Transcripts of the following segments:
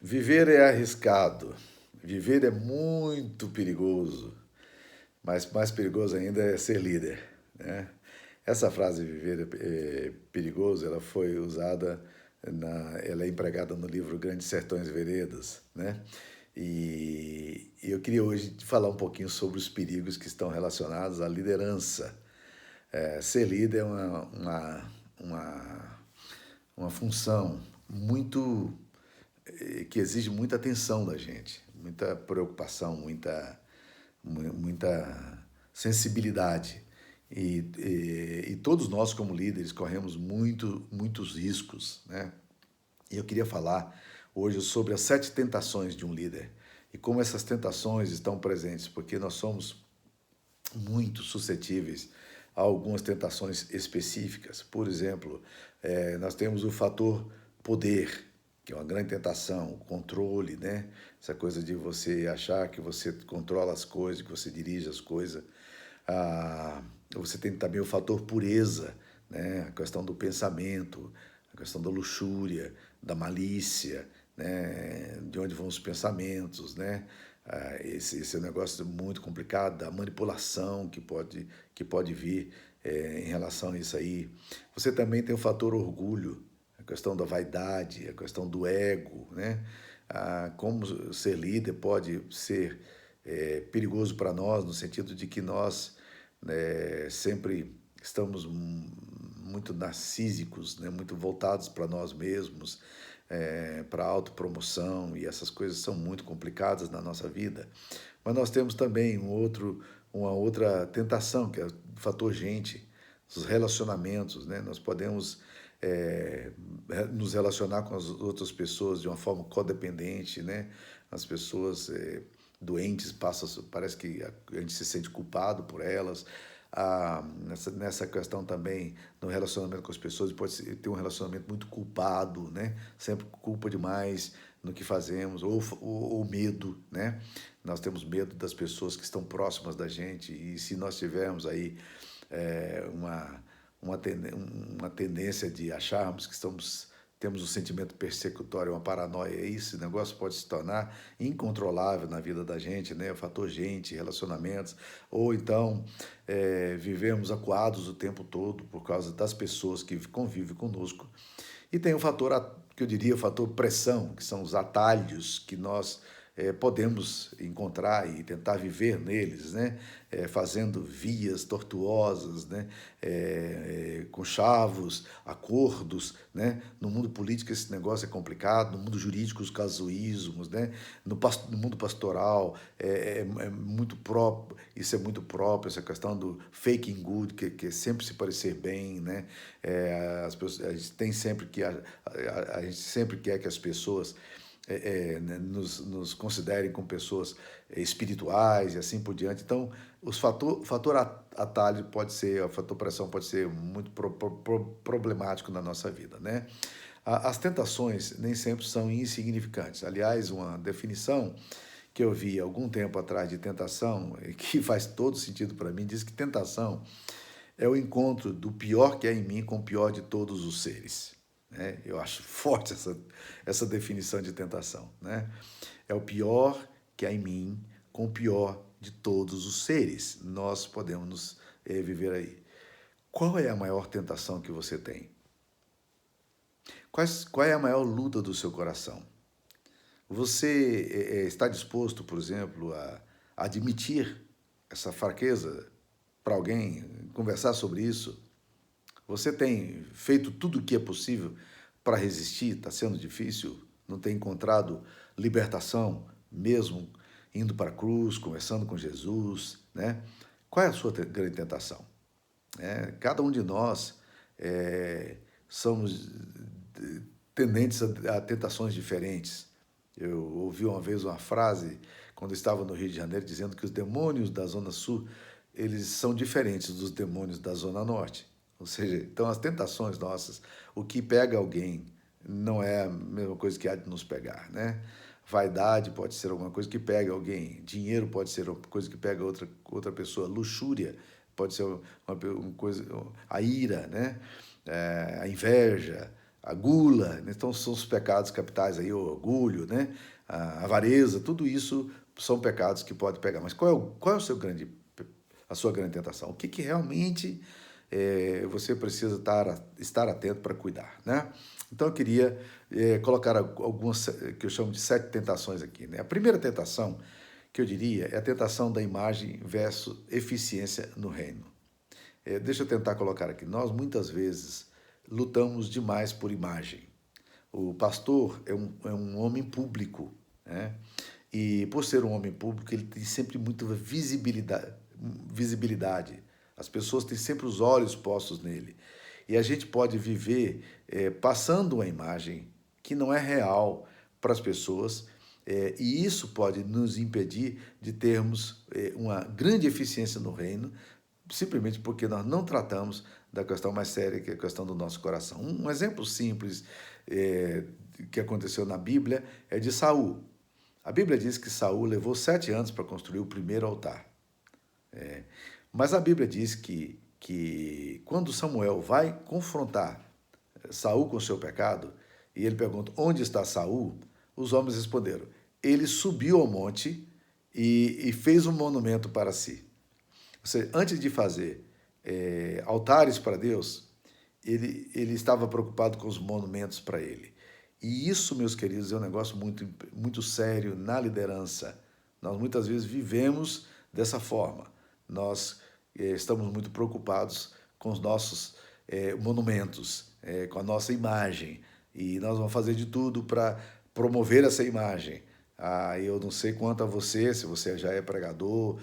Viver é arriscado, viver é muito perigoso, mas mais perigoso ainda é ser líder, né? Essa frase viver é perigoso, ela foi usada ela é empregada no livro Grandes Sertões Veredas, né? E eu queria hoje falar um pouquinho sobre os perigos que estão relacionados à liderança. Ser líder é uma função muito que exige muita atenção da gente, muita preocupação, muita sensibilidade. E todos nós, como líderes, corremos muitos riscos, né? E eu queria falar hoje sobre as 7 tentações de um líder e como essas tentações estão presentes, porque nós somos muito suscetíveis a algumas tentações específicas. Por exemplo, nós temos o fator poder, que é uma grande tentação, o controle, né? Essa coisa de você achar que você controla as coisas, que você dirige as coisas. Você tem também o fator pureza, né? A questão do pensamento, a questão da luxúria, da malícia, né? De onde vão os pensamentos, né? Esse é um negócio muito complicado, da manipulação que pode vir em relação a isso aí. Você também tem o fator orgulho, a questão da vaidade, a questão do ego, né? Como ser líder pode ser perigoso para nós, no sentido de que nós sempre estamos muito narcísicos, né? Muito voltados para nós mesmos, para a autopromoção, e essas coisas são muito complicadas na nossa vida. Mas nós temos também uma outra tentação, que é o fator gente, os relacionamentos, né? Nós podemos nos relacionar com as outras pessoas de uma forma codependente, né? As pessoas doentes parece que a gente se sente culpado por elas. Nessa questão também no relacionamento com as pessoas, pode ter um relacionamento muito culpado, né? Sempre culpa demais no que fazemos, ou medo, né? Nós temos medo das pessoas que estão próximas da gente, e se nós tivermos aí é, uma, uma tendência de acharmos que temos um sentimento persecutório, uma paranoia, esse negócio pode se tornar incontrolável na vida da gente, né? O fator gente, relacionamentos, ou então vivemos acuados o tempo todo por causa das pessoas que convivem conosco. E tem o fator, que eu diria, o fator pressão, que são os atalhos que nós podemos encontrar e tentar viver neles, né? Fazendo vias tortuosas, né? Conchavos, acordos, né? No mundo político esse negócio é complicado, no mundo jurídico os casuísmos, né? No mundo pastoral muito próprio, isso é muito próprio, essa questão do faking good, que é sempre se parecer bem, né? A gente tem sempre que a gente sempre quer que as pessoas né, nos considerem como pessoas espirituais e assim por diante. Então, o fator atalho pode ser, o fator pressão pode ser muito problemático na nossa vida, né? As tentações nem sempre são insignificantes. Aliás, uma definição que eu vi algum tempo atrás de tentação, que faz todo sentido para mim, diz que tentação é o encontro do pior que há em mim com o pior de todos os seres. Né? Eu acho forte essa definição de tentação. Né? É o pior que há em mim com o pior de todos os seres. Nós podemos viver aí. Qual é a maior tentação que você tem? Qual é a maior luta do seu coração? Você está disposto, por exemplo, a admitir essa fraqueza para alguém, conversar sobre isso? Você tem feito tudo o que é possível para resistir? Está sendo difícil? Não tem encontrado libertação, mesmo indo para a cruz, conversando com Jesus, né? Qual é a sua grande tentação? Cada um de nós somos tendentes a tentações diferentes. Eu ouvi uma vez uma frase, quando eu estava no Rio de Janeiro, dizendo que os demônios da Zona Sul, eles são diferentes dos demônios da Zona Norte. Ou seja, então as tentações nossas, o que pega alguém não é a mesma coisa que há de nos pegar, né? Vaidade pode ser alguma coisa que pega alguém, dinheiro pode ser uma coisa que pega outra pessoa, luxúria pode ser uma coisa, a ira, né? A inveja, a gula, né? Então são os pecados capitais aí, o orgulho, né? A avareza, tudo isso são pecados que pode pegar. Mas qual é o seu a sua grande tentação? O que realmente você precisa estar atento para cuidar, né? Então eu queria colocar algumas que eu chamo de 7 tentações aqui, né? A primeira tentação que eu diria é a tentação da imagem versus eficiência no reino. Deixa eu tentar colocar aqui. Nós muitas vezes lutamos demais por imagem. O pastor é um homem público, né? E por ser um homem público, ele tem sempre muita visibilidade. As pessoas têm sempre os olhos postos nele. E a gente pode viver passando uma imagem que não é real para as pessoas, e isso pode nos impedir de termos uma grande eficiência no reino, simplesmente porque nós não tratamos da questão mais séria, que é a questão do nosso coração. Um exemplo simples que aconteceu na Bíblia é de Saul. A Bíblia diz que Saul levou 7 anos para construir o primeiro altar. Mas a Bíblia diz que quando Samuel vai confrontar Saul com o seu pecado, e ele pergunta, onde está Saul? Os homens responderam, ele subiu ao monte e fez um monumento para si. Ou seja, antes de fazer altares para Deus, ele estava preocupado com os monumentos para ele. E isso, meus queridos, é um negócio muito, muito sério na liderança. Nós muitas vezes vivemos dessa forma. Nós estamos muito preocupados com os nossos monumentos, com a nossa imagem. E nós vamos fazer de tudo para promover essa imagem. Eu não sei quanto a você, se você já é pregador,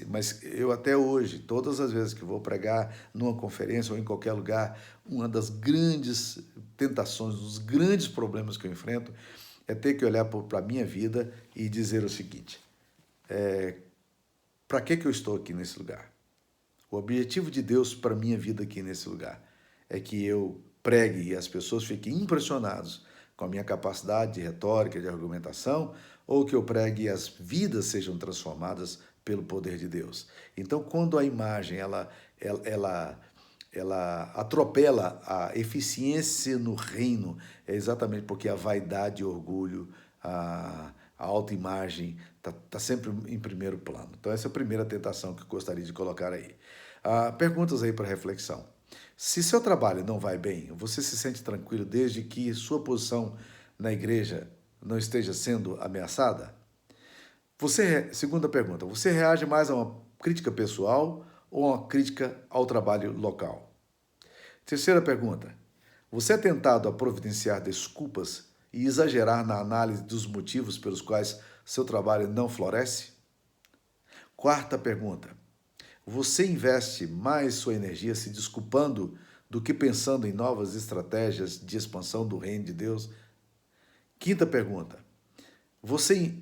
mas eu até hoje, todas as vezes que vou pregar numa conferência ou em qualquer lugar, uma das grandes tentações, dos grandes problemas que eu enfrento é ter que olhar para a minha vida e dizer o seguinte, para que eu estou aqui nesse lugar? O objetivo de Deus para a minha vida aqui nesse lugar é que eu pregue e as pessoas fiquem impressionadas com a minha capacidade de retórica, de argumentação, ou que eu pregue e as vidas sejam transformadas pelo poder de Deus. Então, quando a imagem ela atropela a eficiência no reino, é exatamente porque a vaidade, o orgulho, a autoimagem tá sempre em primeiro plano. Então, essa é a primeira tentação que eu gostaria de colocar aí. Perguntas aí para reflexão. Se seu trabalho não vai bem, você se sente tranquilo desde que sua posição na igreja não esteja sendo ameaçada? Segunda pergunta, você reage mais a uma crítica pessoal ou a uma crítica ao trabalho local? Terceira pergunta, você é tentado a providenciar desculpas e exagerar na análise dos motivos pelos quais seu trabalho não floresce? Quarta pergunta, você investe mais sua energia se desculpando do que pensando em novas estratégias de expansão do reino de Deus? Quinta pergunta, você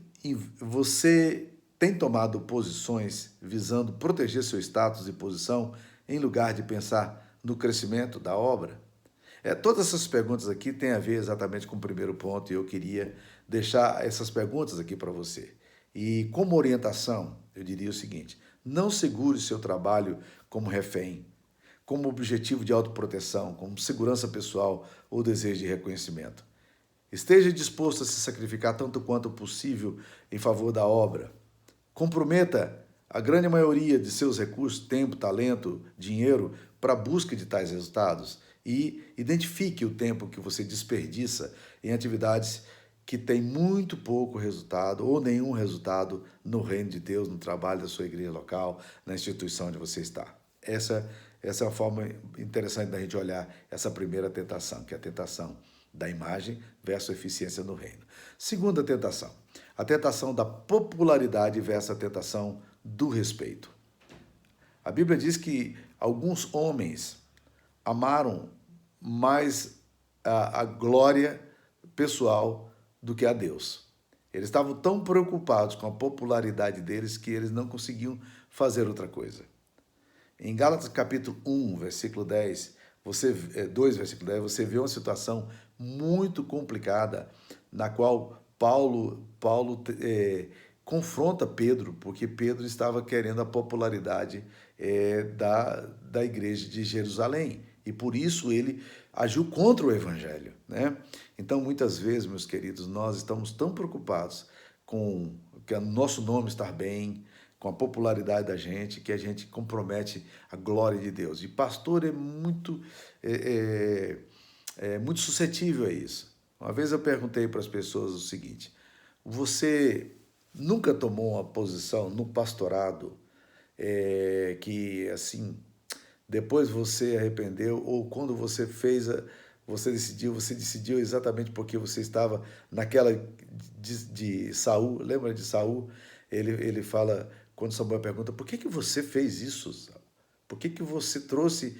tem tomado posições visando proteger seu status e posição em lugar de pensar no crescimento da obra? Todas essas perguntas aqui têm a ver exatamente com o primeiro ponto e eu queria deixar essas perguntas aqui para você. E como orientação, eu diria o seguinte, não segure seu trabalho como refém, como objetivo de autoproteção, como segurança pessoal ou desejo de reconhecimento. Esteja disposto a se sacrificar tanto quanto possível em favor da obra. Comprometa a grande maioria de seus recursos, tempo, talento, dinheiro, para a busca de tais resultados e identifique o tempo que você desperdiça em atividades que têm muito pouco resultado ou nenhum resultado no reino de Deus, no trabalho da sua igreja local, na instituição onde você está. Essa é uma forma interessante da gente olhar essa primeira tentação, que é a tentação da imagem versus eficiência no reino. Segunda tentação, a tentação da popularidade versus a tentação do respeito. A Bíblia diz que alguns homens amaram mais a glória pessoal do que a Deus. Eles estavam tão preocupados com a popularidade deles que eles não conseguiam fazer outra coisa. Em Gálatas capítulo 1, versículo 10, 2, versículo 10, você vê uma situação muito complicada na qual Paulo confronta Pedro, porque Pedro estava querendo a popularidade da igreja de Jerusalém. E por isso ele agiu contra o evangelho, né? Então, muitas vezes, meus queridos, nós estamos tão preocupados com que o nosso nome estar bem, com a popularidade da gente, que a gente compromete a glória de Deus. E pastor é muito suscetível a isso. Uma vez eu perguntei para as pessoas o seguinte: você nunca tomou uma posição no pastorado que, assim, depois você arrependeu, ou quando você fez, você decidiu exatamente porque você estava naquela de Saul, lembra de Saul? Ele fala, quando Samuel pergunta, por que você fez isso, Saul? Por que você trouxe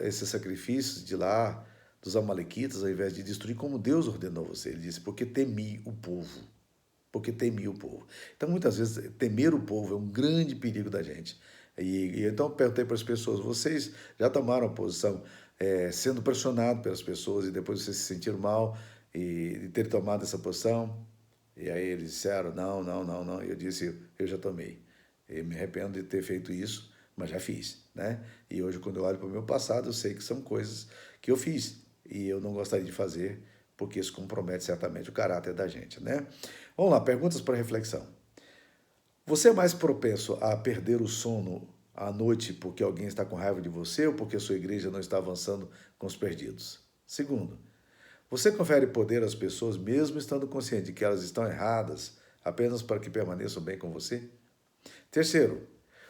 esses sacrifícios de lá, dos amalequitas, ao invés de destruir como Deus ordenou você? Ele disse, porque temi o povo. Porque temi o povo. Então, muitas vezes, temer o povo é um grande perigo da gente. Então, eu perguntei para as pessoas, vocês já tomaram a posição sendo pressionado pelas pessoas e depois vocês se sentiram mal e ter tomado essa posição? E aí eles disseram, não, não, não, não. E eu disse, eu já tomei. Eu me arrependo de ter feito isso, mas já fiz, né? E hoje, quando eu olho para o meu passado, eu sei que são coisas que eu fiz e eu não gostaria de fazer, porque isso compromete certamente o caráter da gente, né? Vamos lá, perguntas para reflexão. Você é mais propenso a perder o sono à noite porque alguém está com raiva de você ou porque a sua igreja não está avançando com os perdidos? Segundo, você confere poder às pessoas mesmo estando consciente de que elas estão erradas apenas para que permaneçam bem com você? Terceiro,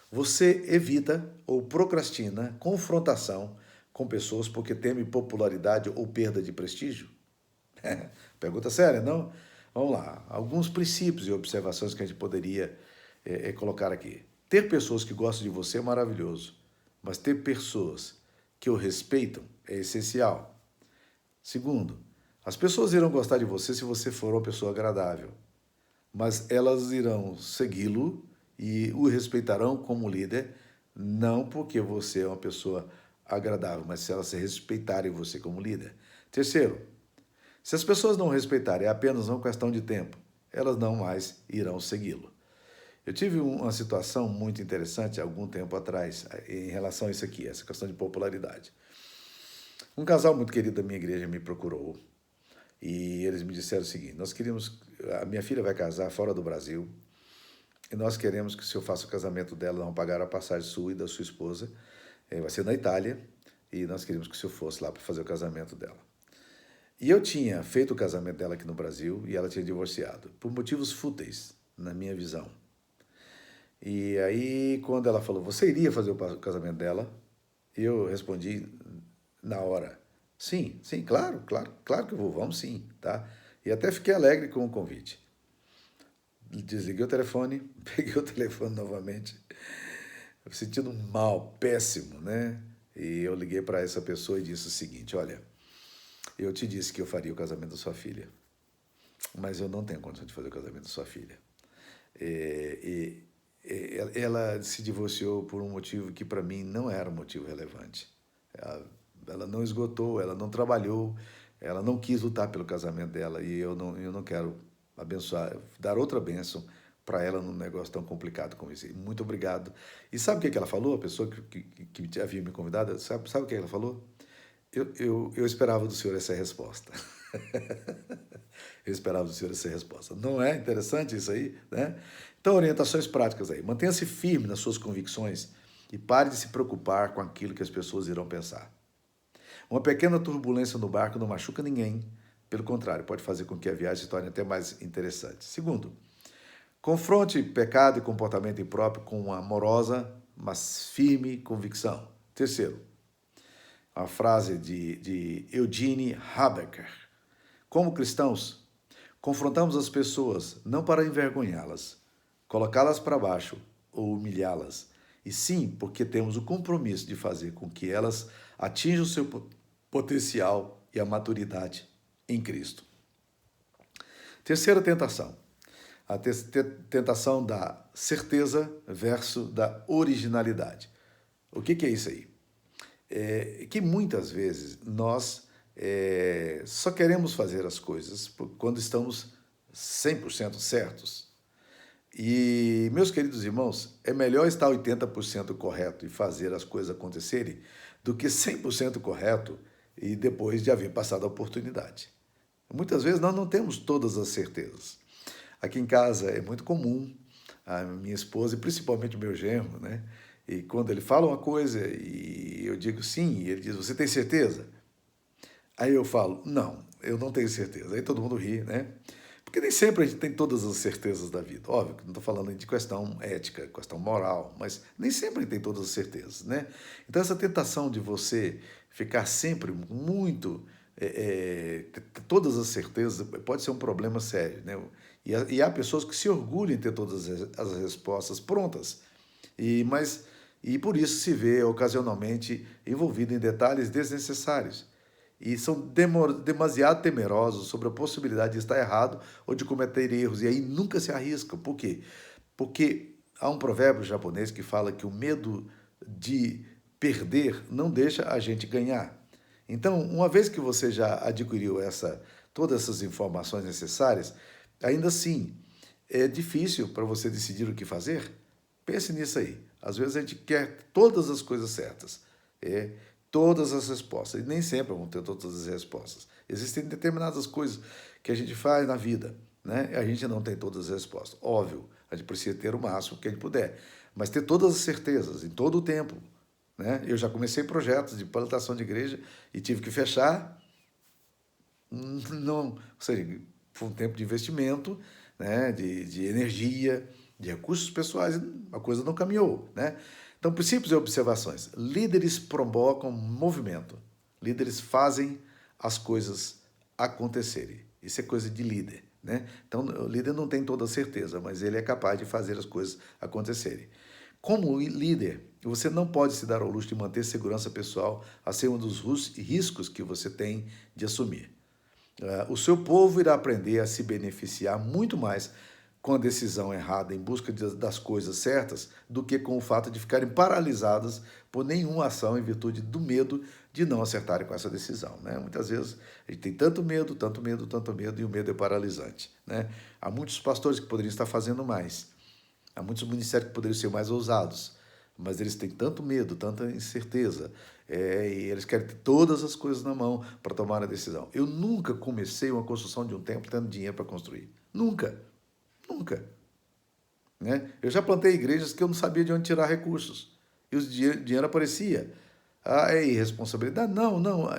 você evita ou procrastina confrontação com pessoas porque teme popularidade ou perda de prestígio? Pergunta séria, não? Vamos lá. Alguns princípios e observações que a gente poderia colocar aqui. Ter pessoas que gostam de você é maravilhoso, mas ter pessoas que o respeitam é essencial. Segundo, as pessoas irão gostar de você se você for uma pessoa agradável, mas elas irão segui-lo e o respeitarão como líder, não porque você é uma pessoa agradável, mas se elas se respeitarem você como líder. Terceiro, se as pessoas não respeitarem, é apenas uma questão de tempo, elas não mais irão segui-lo. Eu tive uma situação muito interessante algum tempo atrás em relação a isso aqui, essa questão de popularidade. Um casal muito querido da minha igreja me procurou e eles me disseram o seguinte: a minha filha vai casar fora do Brasil e nós queremos que o senhor faça o casamento dela, não pagar a passagem sua e da sua esposa, vai ser na Itália e nós queríamos que o senhor fosse lá para fazer o casamento dela. E eu tinha feito o casamento dela aqui no Brasil e ela tinha divorciado, por motivos fúteis, na minha visão. E aí, quando ela falou, você iria fazer o casamento dela? Eu respondi na hora, sim, sim, claro, claro, claro que eu vou, vamos sim, tá? E até fiquei alegre com o convite. Desliguei o telefone, peguei o telefone novamente, sentindo mal, péssimo, né? E eu liguei para essa pessoa e disse o seguinte, olha, eu te disse que eu faria o casamento da sua filha, mas eu não tenho condição de fazer o casamento da sua filha. Ela se divorciou por um motivo que para mim não era um motivo relevante. Ela não esgotou, ela não trabalhou, ela não quis lutar pelo casamento dela e eu não quero abençoar, dar outra bênção para ela num negócio tão complicado como esse. Muito obrigado. E sabe o que ela falou? A pessoa que havia me convidado, sabe o que ela falou? Eu esperava do senhor essa resposta. Eu esperava do senhor essa resposta. Não é interessante isso aí, né? Então, orientações práticas aí. Mantenha-se firme nas suas convicções e pare de se preocupar com aquilo que as pessoas irão pensar. Uma pequena turbulência no barco não machuca ninguém. Pelo contrário, pode fazer com que a viagem se torne até mais interessante. Segundo, confronte pecado e comportamento impróprio com uma amorosa, mas firme convicção. Terceiro, a frase de Eugene Habecker. Como cristãos, confrontamos as pessoas não para envergonhá-las, colocá-las para baixo ou humilhá-las, e sim porque temos o compromisso de fazer com que elas atinjam o seu potencial e a maturidade em Cristo. Terceira tentação. A tentação da certeza versus da originalidade. O que é isso aí? Que muitas vezes nós só queremos fazer as coisas quando estamos 100% certos. E, meus queridos irmãos, é melhor estar 80% correto e fazer as coisas acontecerem do que 100% correto e depois de haver passado a oportunidade. Muitas vezes nós não temos todas as certezas. Aqui em casa é muito comum a minha esposa e principalmente o meu genro, né? E quando ele fala uma coisa e eu digo sim, e ele diz, você tem certeza? Aí eu falo, não, eu não tenho certeza. Aí todo mundo ri, né? Porque nem sempre a gente tem todas as certezas da vida. Óbvio que não estou falando de questão ética, questão moral, mas nem sempre a gente tem todas as certezas, né? Então essa tentação de você ficar sempre muito ter todas as certezas pode ser um problema sério, né? E há pessoas que se orgulham em ter todas as respostas prontas, mas e por isso se vê ocasionalmente envolvido em detalhes desnecessários e são demasiado temerosos sobre a possibilidade de estar errado ou de cometer erros, e aí nunca se arriscam. Por quê? Porque há um provérbio japonês que fala que o medo de perder não deixa a gente ganhar. Então, uma vez que você já adquiriu todas essas informações necessárias, ainda assim é difícil para você decidir o que fazer. Pense nisso aí. Às vezes a gente quer todas as coisas certas, todas as respostas, e nem sempre vão ter todas as respostas. Existem determinadas coisas que a gente faz na vida, né? E a gente não tem todas as respostas. Óbvio, a gente precisa ter o máximo que a gente puder, mas ter todas as certezas em todo o tempo, né? Eu já comecei projetos de plantação de igreja e tive que fechar, não, ou seja, foi um tempo de investimento, né, de energia, de recursos pessoais, a coisa não caminhou, né? Então, princípios e observações. Líderes provocam movimento. Líderes fazem as coisas acontecerem. Isso é coisa de líder, né? Então, o líder não tem toda a certeza, mas ele é capaz de fazer as coisas acontecerem. Como líder, você não pode se dar ao luxo de manter segurança pessoal acima dos riscos que você tem de assumir. O seu povo irá aprender a se beneficiar muito mais com a decisão errada em busca das coisas certas do que com o fato de ficarem paralisadas por nenhuma ação em virtude do medo de não acertarem com essa decisão, né? Muitas vezes a gente tem tanto medo, tanto medo, tanto medo e o medo é paralisante, né? Há muitos pastores que poderiam estar fazendo mais, há muitos ministérios que poderiam ser mais ousados, mas eles têm tanto medo, tanta incerteza, e eles querem ter todas as coisas na mão para tomar a decisão. Eu nunca comecei uma construção de um templo tendo dinheiro para construir. Nunca. Nunca. Né? Eu já plantei igrejas que eu não sabia de onde tirar recursos. E o dinheiro aparecia. Ah, é irresponsabilidade? Não, não.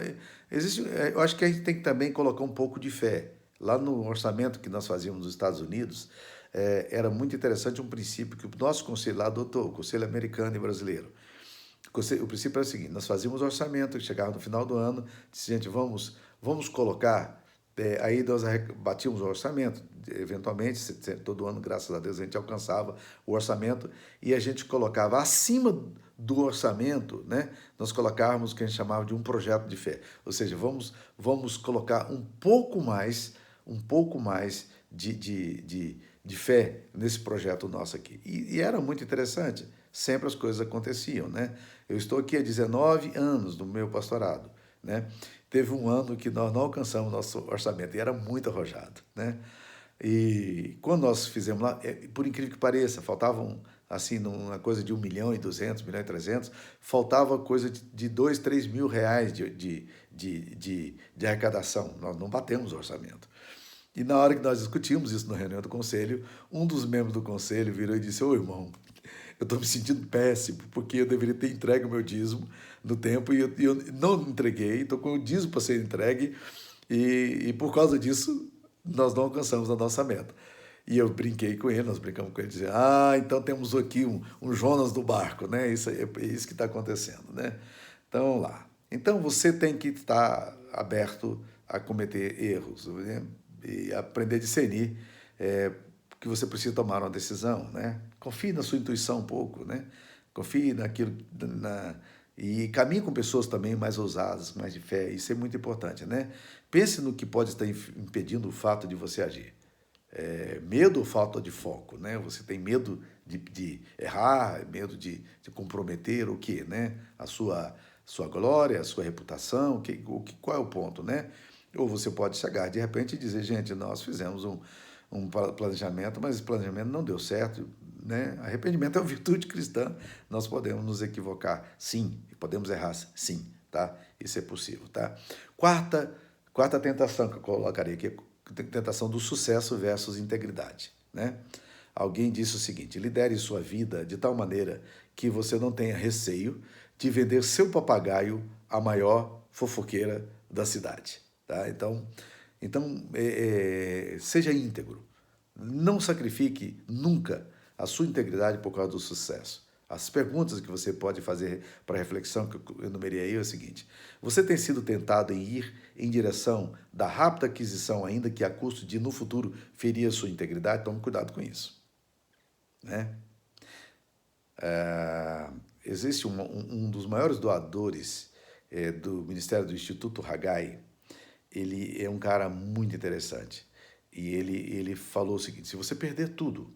Existe, eu acho que a gente tem que também colocar um pouco de fé. Lá no orçamento que nós fazíamos nos Estados Unidos, era muito interessante um princípio que o nosso conselho lá adotou, o Conselho Americano e Brasileiro. O princípio era o seguinte: nós fazíamos orçamento, chegava no final do ano, disse, gente, vamos colocar. Aí nós batíamos o orçamento, eventualmente, todo ano, graças a Deus, a gente alcançava o orçamento e a gente colocava acima do orçamento, né? Nós colocávamos o que a gente chamava de um projeto de fé. Ou seja, vamos colocar um pouco mais de fé nesse projeto nosso aqui. E era muito interessante, sempre as coisas aconteciam, né? Eu estou aqui há 19 anos no meu pastorado, né? Teve um ano que nós não alcançamos nosso orçamento e era muito arrojado, né? E quando nós fizemos lá, por incrível que pareça, faltavam, assim, uma coisa de 1.200.000, 1.300.000, faltava coisa de 2, 3 mil reais de arrecadação. Nós não batemos o orçamento. E na hora que nós discutimos isso na reunião do conselho, um dos membros do conselho virou e disse, ô irmão, eu estou me sentindo péssimo, porque eu deveria ter entregue o meu dízimo no tempo e eu não entreguei, estou com o dízimo para ser entregue e por causa disso nós não alcançamos a nossa meta. E eu brinquei com ele, nós brincamos com ele, dizendo, então temos aqui um Jonas do barco, né? Isso é isso que está acontecendo, né? Então, vamos lá. Então, você tem que estar aberto a cometer erros, né? E aprender a discernir que você precisa tomar uma decisão, né? Confie na sua intuição um pouco, né? Confie naquilo, e caminhe com pessoas também mais ousadas, mais de fé. Isso é muito importante, né? Pense no que pode estar impedindo o fato de você agir. Medo ou falta de foco, né? Você tem medo de errar, medo de comprometer o quê, né? A sua glória, a sua reputação, qual é o ponto, né? Ou você pode chegar de repente e dizer, gente, nós fizemos um planejamento, mas esse planejamento não deu certo, né? Arrependimento é uma virtude cristã, nós podemos nos equivocar, sim, e podemos errar, sim, tá? Isso é possível, tá? Quarta tentação que eu colocaria aqui, é a tentação do sucesso versus integridade, né? Alguém disse o seguinte: lidere sua vida de tal maneira que você não tenha receio de vender seu papagaio à maior fofoqueira da cidade, tá? Então, seja íntegro. Não sacrifique nunca a sua integridade por causa do sucesso. As perguntas que você pode fazer para reflexão, que eu enumerei aí, é o seguinte: você tem sido tentado em ir em direção da rápida aquisição, ainda que a custo de, no futuro, ferir a sua integridade? Tome cuidado com isso, né? Existe um dos maiores doadores do Ministério do Instituto Haggai. Ele é um cara muito interessante. E ele falou o seguinte: se você perder tudo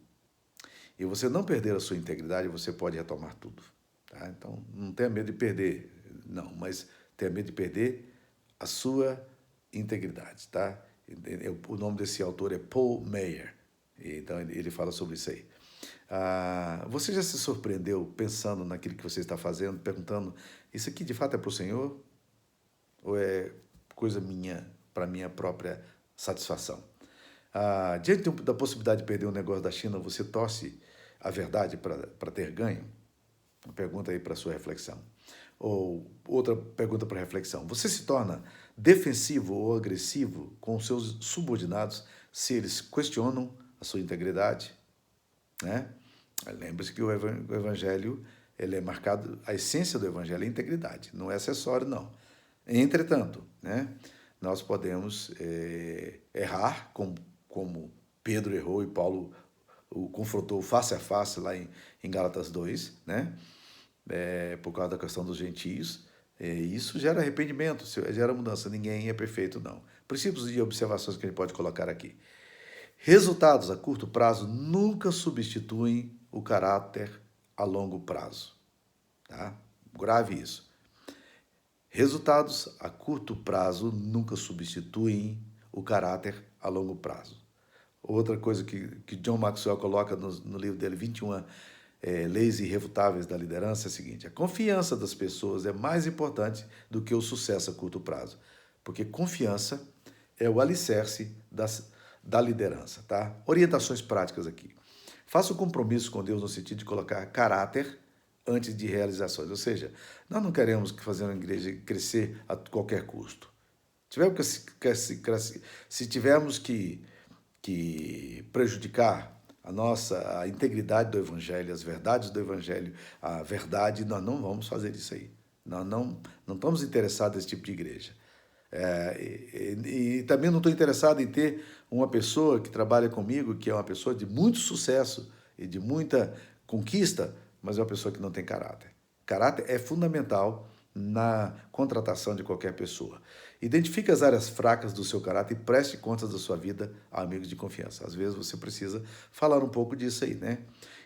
e você não perder a sua integridade, você pode retomar tudo. Tá? Então, não tenha medo de perder, não, mas tenha medo de perder a sua integridade. Tá? O nome desse autor é Paul Meyer. Então, ele fala sobre isso aí. Você já se surpreendeu pensando naquilo que você está fazendo, perguntando: isso aqui de fato é para o Senhor? Ou é coisa minha, para minha própria satisfação? Diante da possibilidade de perder um negócio da China, você torce a verdade para ter ganho? Uma pergunta aí para sua reflexão. Ou outra pergunta para reflexão: você se torna defensivo ou agressivo com os seus subordinados se eles questionam a sua integridade? Né? Lembre-se que o evangelho, ele é marcado, a essência do evangelho é a integridade, não é acessório, não. Entretanto, né, nós podemos errar, como Pedro errou e Paulo o confrontou face a face lá em Gálatas 2, né, por causa da questão dos gentios. Isso gera arrependimento, gera mudança. Ninguém é perfeito, não. Princípios e observações que a gente pode colocar aqui. Resultados a curto prazo nunca substituem o caráter a longo prazo. Tá? Grave isso. Resultados a curto prazo nunca substituem o caráter a longo prazo. Outra coisa que John Maxwell coloca no livro dele, 21 Leis Irrefutáveis da Liderança, é a seguinte: a confiança das pessoas é mais importante do que o sucesso a curto prazo, porque confiança é o alicerce da liderança. Tá? Orientações práticas aqui. Faça um compromisso com Deus no sentido de colocar caráter antes de realizações. Ou seja, nós não queremos fazer uma igreja crescer a qualquer custo. Se tivermos que prejudicar a integridade do Evangelho, as verdades do Evangelho, a verdade, nós não vamos fazer isso aí. Nós não estamos interessados nesse tipo de igreja. E também não estou interessado em ter uma pessoa que trabalha comigo, que é uma pessoa de muito sucesso e de muita conquista, mas é uma pessoa que não tem caráter. Caráter é fundamental na contratação de qualquer pessoa. Identifique as áreas fracas do seu caráter e preste contas da sua vida a amigos de confiança. Às vezes você precisa falar um pouco disso aí, né?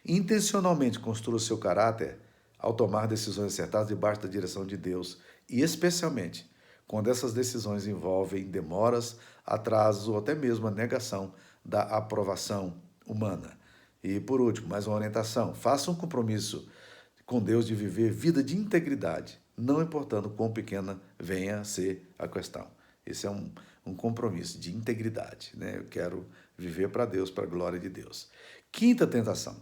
Intencionalmente construa o seu caráter ao tomar decisões acertadas debaixo da direção de Deus e, especialmente, quando essas decisões envolvem demoras, atrasos ou até mesmo a negação da aprovação humana. E, por último, mais uma orientação: faça um compromisso com Deus de viver vida de integridade, não importando quão pequena venha a ser a questão. Esse é um compromisso de integridade, né? Eu quero viver para Deus, para a glória de Deus. Quinta tentação: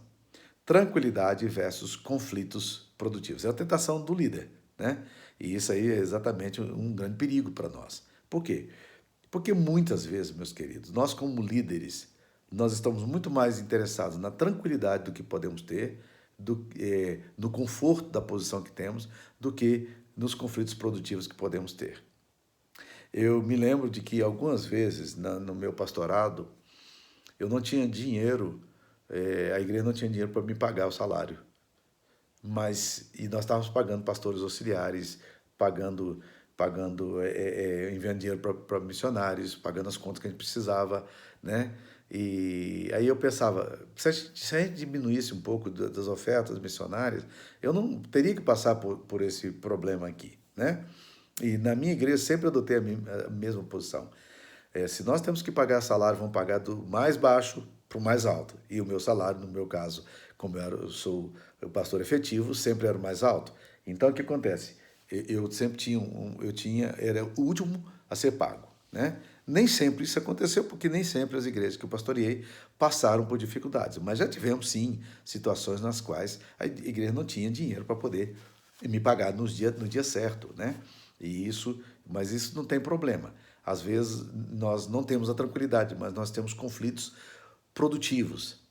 tranquilidade versus conflitos produtivos. É a tentação do líder, né? E isso aí é exatamente um grande perigo para nós. Por quê? Porque muitas vezes, meus queridos, nós como líderes, nós estamos muito mais interessados na tranquilidade do que podemos ter, no conforto da posição que temos, do que nos conflitos produtivos que podemos ter. Eu me lembro de que algumas vezes no meu pastorado, eu não tinha dinheiro, a igreja não tinha dinheiro para me pagar o salário. E nós estávamos pagando pastores auxiliares, enviando dinheiro para missionários, pagando as contas que a gente precisava, né? E aí eu pensava, se a gente diminuísse um pouco das ofertas missionárias, eu não teria que passar por esse problema aqui, né? E na minha igreja sempre adotei a mesma posição. Se nós temos que pagar salário, vamos pagar do mais baixo para o mais alto. E o meu salário, no meu caso, como eu sou o pastor efetivo, sempre era o mais alto. Então, o que acontece? Eu sempre tinha era o último a ser pago, né? Nem sempre isso aconteceu, porque nem sempre as igrejas que eu pastoreei passaram por dificuldades, mas já tivemos sim situações nas quais a igreja não tinha dinheiro para poder me pagar no dia certo, né? Mas isso não tem problema. Às vezes nós não temos a tranquilidade, mas nós temos conflitos produtivos.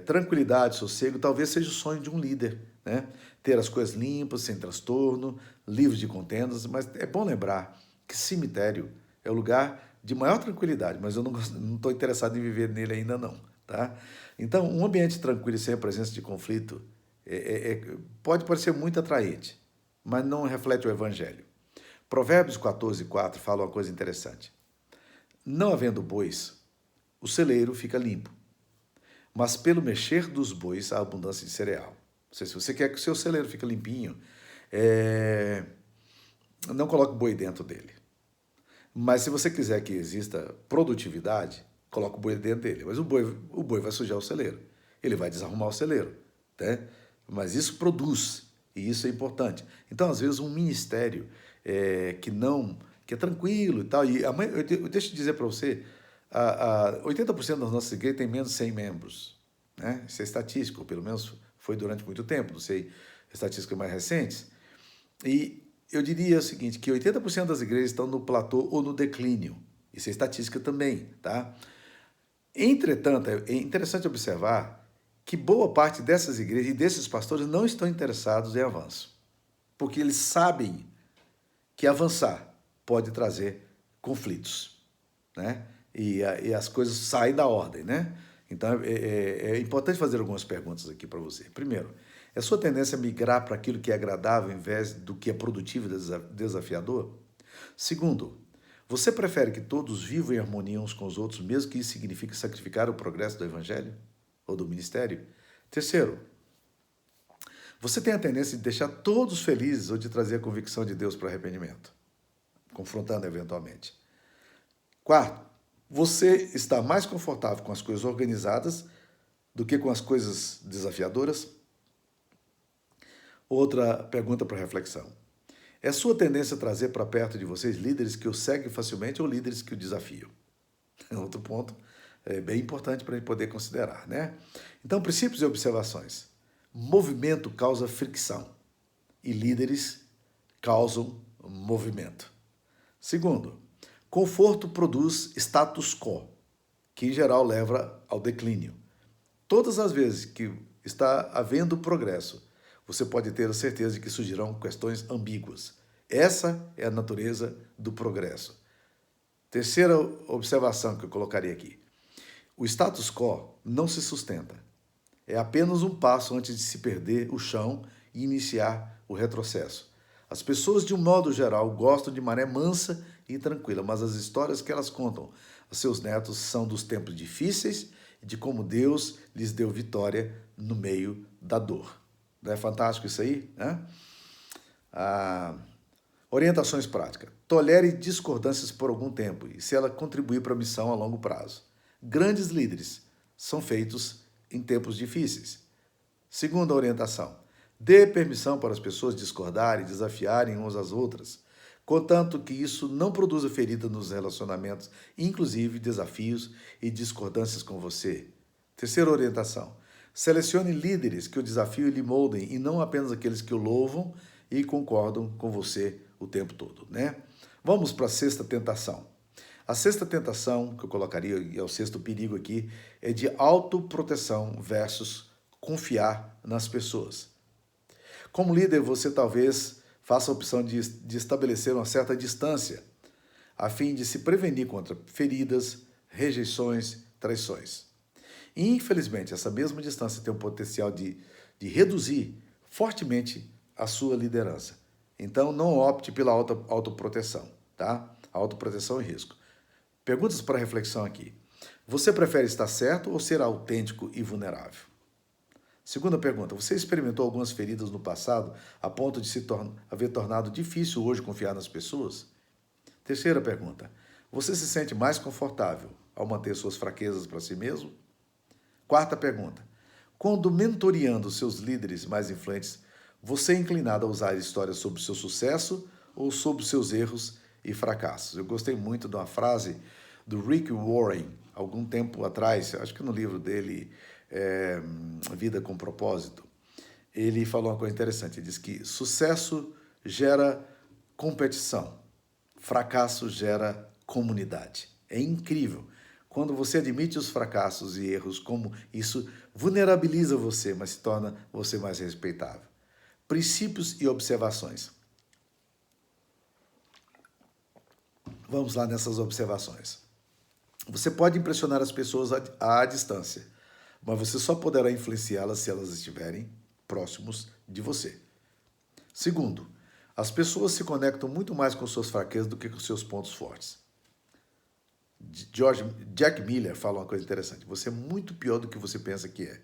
Tranquilidade, sossego, talvez seja o sonho de um líder, né? Ter as coisas limpas, sem transtorno, livre de contendas, mas é bom lembrar que cemitério é o lugar de maior tranquilidade, mas eu não estou interessado em viver nele ainda não, tá? Então, um ambiente tranquilo e sem a presença de conflito pode parecer muito atraente, mas não reflete o evangelho. Provérbios 14:4 fala uma coisa interessante. Não havendo bois, o celeiro fica limpo, mas pelo mexer dos bois há abundância de cereal. Ou seja, se você quer que o seu celeiro fique limpinho, não coloque boi dentro dele. Mas se você quiser que exista produtividade, coloque o boi dentro dele. Mas o boi vai sujar o celeiro. Ele vai desarrumar o celeiro, né? Mas isso produz, e isso é importante. Então, às vezes, um ministério que é tranquilo e tal. Deixa eu dizer para você, 80% das nossas igrejas tem menos de 100 membros, né? Isso é estatístico, pelo menos foi durante muito tempo, não sei estatísticas mais recentes. E eu diria o seguinte, que 80% das igrejas estão no platô ou no declínio. Isso é estatística também, tá? Entretanto, é interessante observar que boa parte dessas igrejas e desses pastores não estão interessados em avanço, porque eles sabem que avançar pode trazer conflitos, né? E as coisas saem da ordem, né? Então, é importante fazer algumas perguntas aqui para você. Primeiro, é sua tendência a migrar para aquilo que é agradável em vez do que é produtivo e desafiador? Segundo, você prefere que todos vivam em harmonia uns com os outros, mesmo que isso signifique sacrificar o progresso do evangelho ou do ministério? Terceiro, você tem a tendência de deixar todos felizes ou de trazer a convicção de Deus para arrependimento, confrontando eventualmente? Quarto, você está mais confortável com as coisas organizadas do que com as coisas desafiadoras? Outra pergunta para reflexão. É sua tendência trazer para perto de vocês líderes que o seguem facilmente ou líderes que o desafiam? Outro ponto bem importante para a gente poder considerar, né? Então, princípios e observações. Movimento causa fricção e líderes causam movimento. Segundo, conforto produz status quo, que em geral leva ao declínio. Todas as vezes que está havendo progresso, você pode ter a certeza de que surgirão questões ambíguas. Essa é a natureza do progresso. Terceira observação que eu colocaria aqui. O status quo não se sustenta. É apenas um passo antes de se perder o chão e iniciar o retrocesso. As pessoas, de um modo geral, gostam de maré mansa e tranquila, mas as histórias que elas contam aos seus netos são dos tempos difíceis e de como Deus lhes deu vitória no meio da dor. Não é fantástico isso aí, né? Orientações práticas. Tolere discordâncias por algum tempo e se ela contribuir para a missão a longo prazo. Grandes líderes são feitos em tempos difíceis. Segunda orientação. Dê permissão para as pessoas discordarem e desafiarem umas às outras, contanto que isso não produza ferida nos relacionamentos, inclusive desafios e discordâncias com você. Terceira orientação. Selecione líderes que o desafiam e lhe moldem, e não apenas aqueles que o louvam e concordam com você o tempo todo, né? Vamos para a sexta tentação. A sexta tentação, que eu colocaria, e é o sexto perigo aqui, é de autoproteção versus confiar nas pessoas. Como líder, você talvez faça a opção de estabelecer uma certa distância, a fim de se prevenir contra feridas, rejeições, traições. E, infelizmente, essa mesma distância tem o potencial de reduzir fortemente a sua liderança. Então, não opte pela autoproteção, tá? Autoproteção e risco. Perguntas para reflexão aqui. Você prefere estar certo ou ser autêntico e vulnerável? Segunda pergunta. Você experimentou algumas feridas no passado a ponto de haver tornado difícil hoje confiar nas pessoas? Terceira pergunta. Você se sente mais confortável ao manter suas fraquezas para si mesmo? Quarta pergunta. Quando mentoreando seus líderes mais influentes, Você é inclinado a usar histórias sobre o seu sucesso ou sobre os seus erros e fracassos? Eu gostei muito de uma frase do Rick Warren, algum tempo atrás, acho que no livro dele, Vida com Propósito. Ele falou uma coisa interessante, ele diz que sucesso gera competição, fracasso gera comunidade. É incrível. Quando você admite os fracassos e erros, como isso vulnerabiliza você, mas se torna você mais respeitável. Princípios e observações. Vamos lá nessas observações. Você pode impressionar as pessoas à distância, mas você só poderá influenciá-las se elas estiverem próximos de você. Segundo, as pessoas se conectam muito mais com suas fraquezas do que com seus pontos fortes. Jack Miller fala uma coisa interessante. Você é muito pior do que você pensa que é.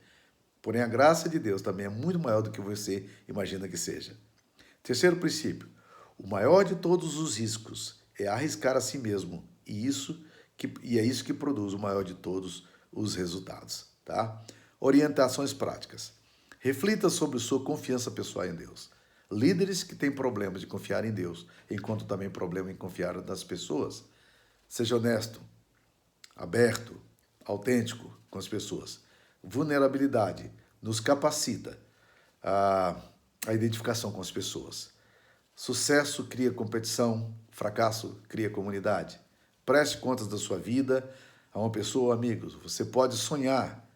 Porém, a graça de Deus também é muito maior do que você imagina que seja. Terceiro princípio. O maior de todos os riscos é arriscar a si mesmo. E é isso que produz o maior de todos os resultados. Tá? Orientações práticas. Reflita sobre sua confiança pessoal em Deus. Líderes que têm problemas de confiar em Deus, enquanto também problema em confiar nas pessoas. Seja honesto, aberto, autêntico com as pessoas. Vulnerabilidade nos capacita a identificação com as pessoas. Sucesso cria competição, fracasso cria comunidade. Preste contas da sua vida a uma pessoa ou amigos. Você pode sonhar,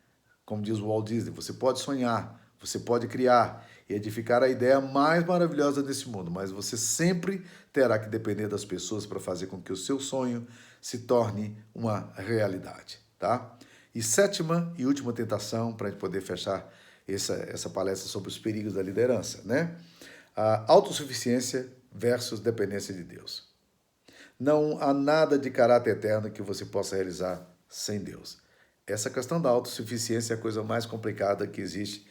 como diz o Walt Disney, você pode sonhar, você pode criar e edificar a ideia mais maravilhosa desse mundo, mas você sempre terá que depender das pessoas para fazer com que o seu sonho se torne uma realidade, tá? E sétima e última tentação, para a gente poder fechar essa palestra sobre os perigos da liderança, né? A autossuficiência versus dependência de Deus. Não há nada de caráter eterno que você possa realizar sem Deus. Essa questão da autossuficiência é a coisa mais complicada que existe,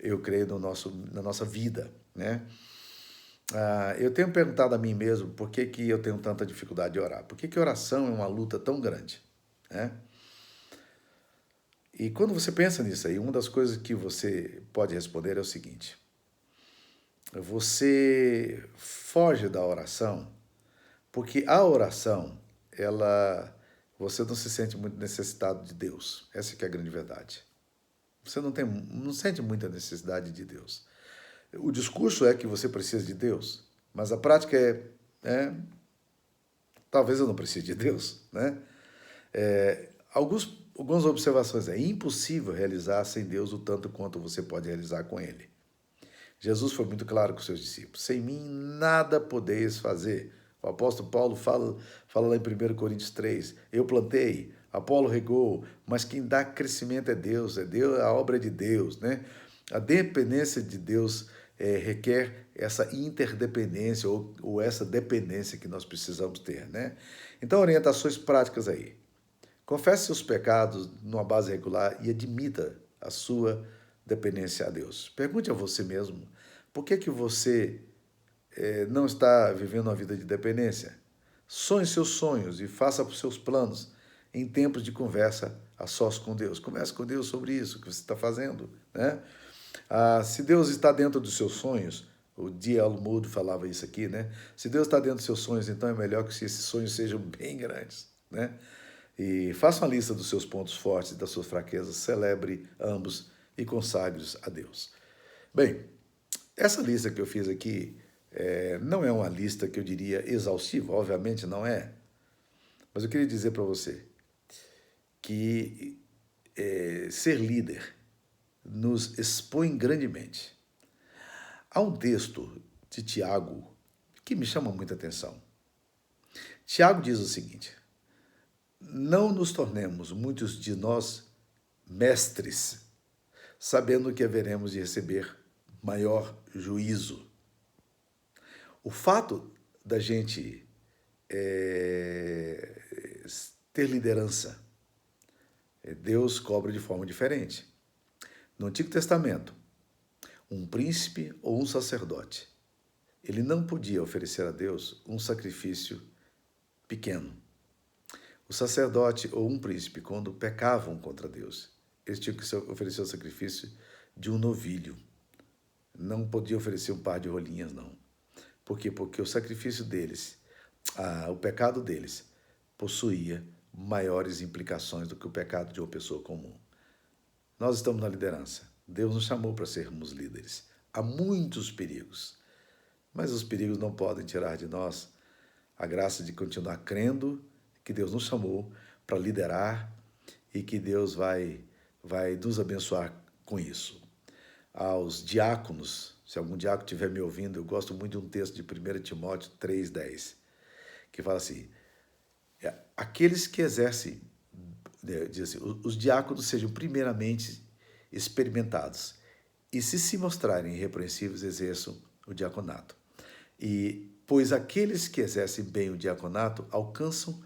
eu creio, na nossa vida, né? Eu tenho perguntado a mim mesmo por que eu tenho tanta dificuldade de orar. Por que oração é uma luta tão grande, né? E quando você pensa nisso aí, uma das coisas que você pode responder é o seguinte: você foge da oração porque a oração, você não se sente muito necessitado de Deus. Essa que é a grande verdade. Você não sente muita necessidade de Deus. O discurso é que você precisa de Deus, mas a prática talvez eu não precise de Deus, né? Algumas observações. É impossível realizar sem Deus o tanto quanto você pode realizar com Ele. Jesus foi muito claro com seus discípulos. Sem mim nada podeis fazer. O apóstolo Paulo fala lá em 1 Coríntios 3. Eu plantei, Apolo regou, mas quem dá crescimento é Deus, a obra é de Deus, né? A dependência de Deus requer essa interdependência ou essa dependência que nós precisamos ter, né? Então, orientações práticas aí. Confesse seus pecados numa base regular e admita a sua dependência a Deus. Pergunte a você mesmo, por que você não está vivendo uma vida de dependência? Sonhe seus sonhos e faça os seus planos em tempos de conversa a sós com Deus. Converse com Deus sobre isso que você está fazendo, né? Se Deus está dentro dos seus sonhos, o D.L. Moody falava isso aqui, né? Se Deus está dentro dos seus sonhos, então é melhor que esses sonhos sejam bem grandes, né? E faça uma lista dos seus pontos fortes e das suas fraquezas, celebre ambos e consagre-os a Deus. Bem, essa lista que eu fiz aqui não é uma lista que eu diria exaustiva, obviamente não é, mas eu queria dizer para você que ser líder nos expõe grandemente. Há um texto de Tiago que me chama muita atenção. Tiago diz o seguinte: não nos tornemos, muitos de nós, mestres, sabendo que haveremos de receber maior juízo. O fato da gente ter liderança, Deus cobra de forma diferente. No Antigo Testamento, um príncipe ou um sacerdote, ele não podia oferecer a Deus um sacrifício pequeno. O sacerdote ou um príncipe, quando pecavam contra Deus, eles tinham que oferecer o sacrifício de um novilho, não podia oferecer um par de rolinhas, não. Por quê? Porque o sacrifício deles, o pecado deles, possuía maiores implicações do que o pecado de uma pessoa comum. Nós estamos na liderança. Deus nos chamou para sermos líderes. Há muitos perigos, mas os perigos não podem tirar de nós a graça de continuar crendo que Deus nos chamou para liderar e que Deus vai nos abençoar com isso. Aos diáconos, se algum diácono estiver me ouvindo, eu gosto muito de um texto de 1 Timóteo 3,10, que fala assim, aqueles que exercem, diz assim, os diáconos sejam primeiramente experimentados e se mostrarem irrepreensíveis, exerçam o diaconato. Pois aqueles que exercem bem o diaconato alcançam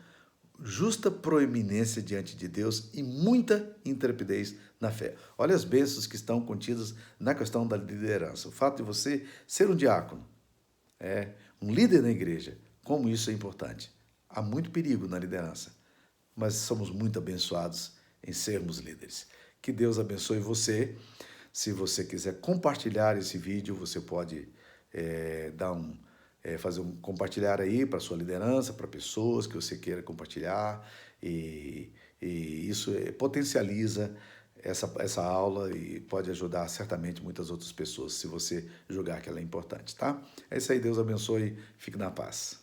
justa proeminência diante de Deus e muita intrepidez na fé. Olha as bênçãos que estão contidas na questão da liderança. O fato de você ser um diácono, um líder na igreja, como isso é importante. Há muito perigo na liderança, mas somos muito abençoados em sermos líderes. Que Deus abençoe você. Se você quiser compartilhar esse vídeo, você pode fazer um compartilhar aí para sua liderança, para pessoas que você queira compartilhar, e isso potencializa essa aula e pode ajudar certamente muitas outras pessoas, se você julgar que ela é importante, tá? É isso aí, Deus abençoe, fique na paz.